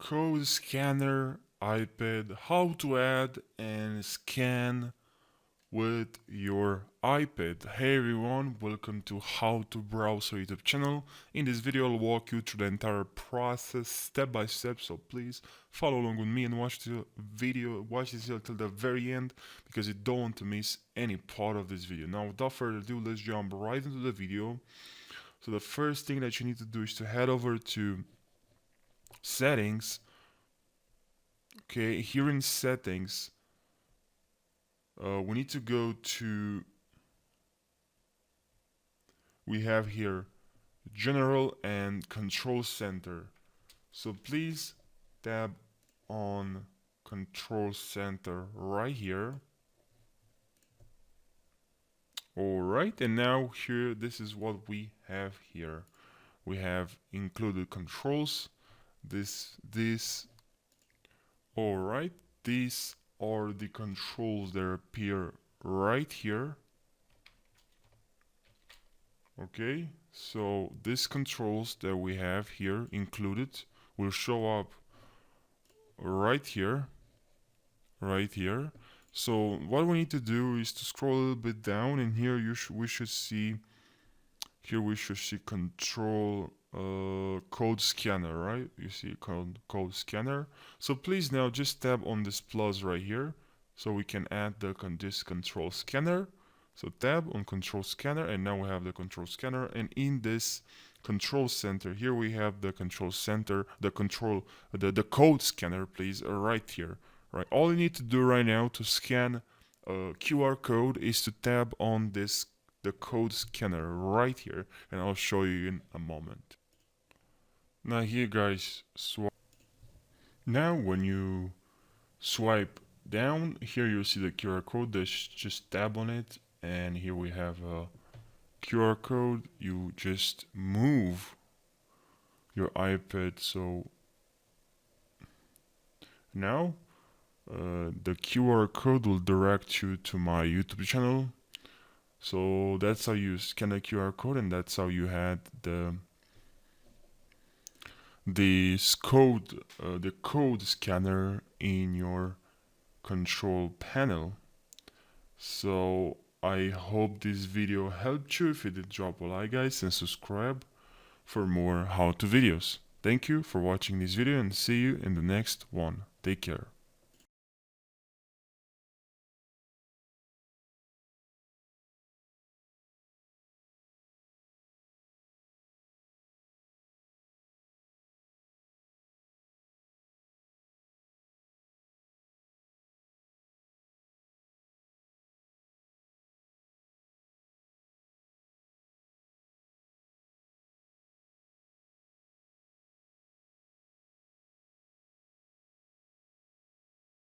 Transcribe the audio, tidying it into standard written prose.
code scanner iPad, how to add and scan with your iPad. Hey everyone, welcome to How to Browser YouTube channel. In this video I'll walk you through the entire process step by step, so please follow along with me and watch the video, watch this video till the very end because you don't want to miss any part of this video. Now without further ado, let's jump right into the video. So the first thing that you need to do is to head over to settings. Okay, here in settings, we need to go to, we have here general and control center. So please tab on control center right here. Alright, and now here, this is what we have here. We have included controls. Alright, these are the controls that appear right here. Okay, so these controls that we have here included will show up right here. So what we need to do is to scroll a little bit down, and here we should see control code scanner, right? You see code scanner. So please now just tap on this plus right here so we can add this control scanner. So tab on control scanner, and now we have the control scanner, and in this control center here we have the control center, the code scanner, please, right here. Right, all you need to do right now to scan a QR code is to tab on the code scanner right here, and I'll show you in a moment. Now here guys, now when you swipe down, here you'll see the QR code. Just tab on it, and here we have a QR code. You just move your iPad, so now the QR code will direct you to my YouTube channel. So that's how you scan the QR code, and that's how you had the code scanner in your control panel. So I hope this video helped you. If it did, drop a like guys and subscribe for more how-to videos. Thank you for watching this video, and see you in the next one. Take care.